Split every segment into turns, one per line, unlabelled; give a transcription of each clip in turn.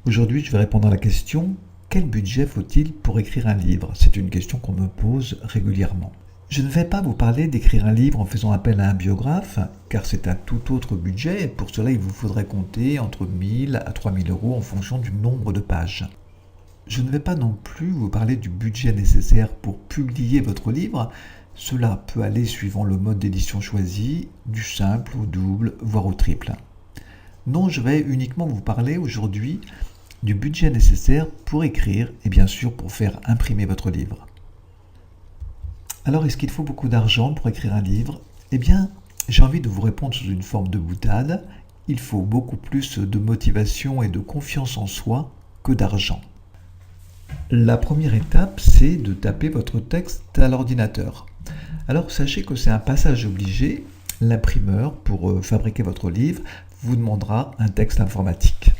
Aujourd'hui, je vais répondre à la question: quel budget faut-il pour écrire un livre? C'est une question qu'on me pose régulièrement. Je ne vais pas vous parler d'écrire un livre en faisant appel à un biographe, car c'est un tout autre budget et pour cela il vous faudrait compter entre 1000 à 3000 euros en fonction du nombre de pages. Je ne vais pas non plus vous parler du budget nécessaire pour publier votre livre. Cela peut aller suivant le mode d'édition choisi, du simple au double, voire au triple. Non, je vais uniquement vous parler aujourd'hui du budget nécessaire pour écrire et bien sûr pour faire imprimer votre livre. Alors, est-ce qu'il faut beaucoup d'argent pour écrire un livre? Eh bien, j'ai envie de vous répondre sous une forme de boutade. Il faut beaucoup plus de motivation et de confiance en soi que d'argent. La première étape, c'est de taper votre texte à l'ordinateur. Alors, sachez que c'est un passage obligé. L'imprimeur, pour fabriquer votre livre, vous demandera un texte informatique.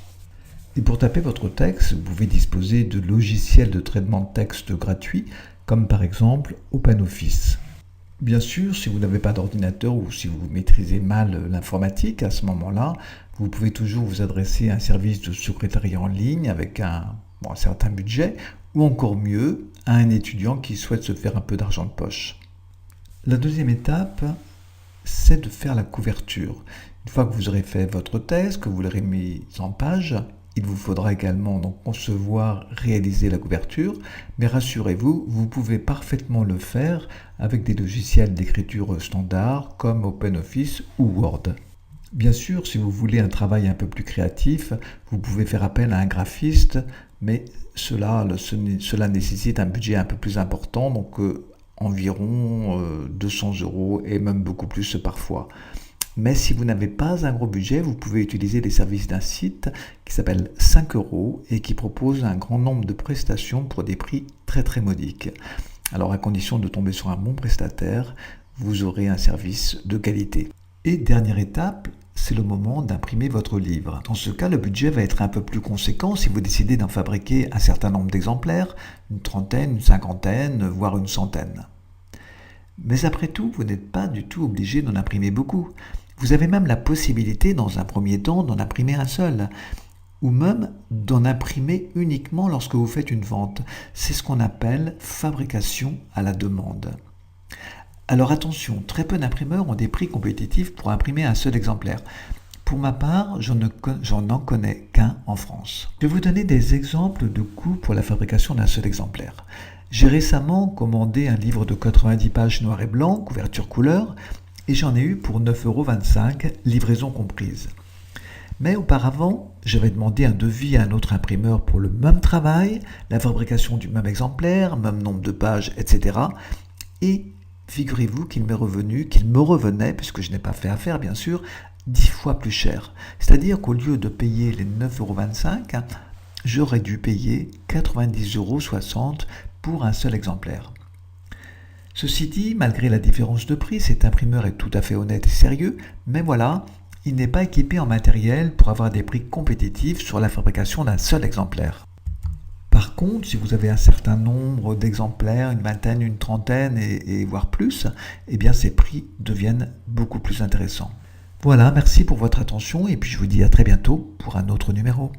Et pour taper votre texte, vous pouvez disposer de logiciels de traitement de texte gratuits, comme par exemple OpenOffice. Bien sûr, si vous n'avez pas d'ordinateur ou si vous maîtrisez mal l'informatique, à ce moment-là, vous pouvez toujours vous adresser à un service de secrétariat en ligne avec un certain budget, ou encore mieux, à un étudiant qui souhaite se faire un peu d'argent de poche. La deuxième étape, c'est de faire la couverture. Une fois que vous aurez fait votre thèse, que vous l'aurez mise en page, il vous faudra également donc concevoir, réaliser la couverture, mais rassurez-vous, vous pouvez parfaitement le faire avec des logiciels d'écriture standard comme OpenOffice ou Word. Bien sûr, si vous voulez un travail un peu plus créatif, vous pouvez faire appel à un graphiste, mais cela nécessite un budget un peu plus important, donc environ 200 euros et même beaucoup plus parfois. Mais si vous n'avez pas un gros budget, vous pouvez utiliser les services d'un site qui s'appelle 5 euros et qui propose un grand nombre de prestations pour des prix très très modiques. Alors à condition de tomber sur un bon prestataire, vous aurez un service de qualité. Et dernière étape, c'est le moment d'imprimer votre livre. Dans ce cas, le budget va être un peu plus conséquent si vous décidez d'en fabriquer un certain nombre d'exemplaires, une trentaine, une cinquantaine, voire une centaine. Mais après tout, vous n'êtes pas du tout obligé d'en imprimer beaucoup. Vous avez même la possibilité, dans un premier temps, d'en imprimer un seul, ou même d'en imprimer uniquement lorsque vous faites une vente. C'est ce qu'on appelle fabrication à la demande. Alors attention, très peu d'imprimeurs ont des prix compétitifs pour imprimer un seul exemplaire. Pour ma part, j'en connais qu'un en France. Je vais vous donner des exemples de coûts pour la fabrication d'un seul exemplaire. J'ai récemment commandé un livre de 90 pages noir et blanc, couverture couleur, et j'en ai eu pour 9,25 €, livraison comprise. Mais auparavant, j'avais demandé un devis à un autre imprimeur pour le même travail, la fabrication du même exemplaire, même nombre de pages, etc. Et figurez-vous qu'il me revenait, puisque je n'ai pas fait affaire bien sûr, 10 fois plus cher. C'est-à-dire qu'au lieu de payer les 9,25 €, j'aurais dû payer 90,60 € pour un seul exemplaire. Ceci dit, malgré la différence de prix, cet imprimeur est tout à fait honnête et sérieux, mais voilà, il n'est pas équipé en matériel pour avoir des prix compétitifs sur la fabrication d'un seul exemplaire. Par contre, si vous avez un certain nombre d'exemplaires, une vingtaine, une trentaine et voire plus, eh bien ces prix deviennent beaucoup plus intéressants. Voilà, merci pour votre attention et puis je vous dis à très bientôt pour un autre numéro.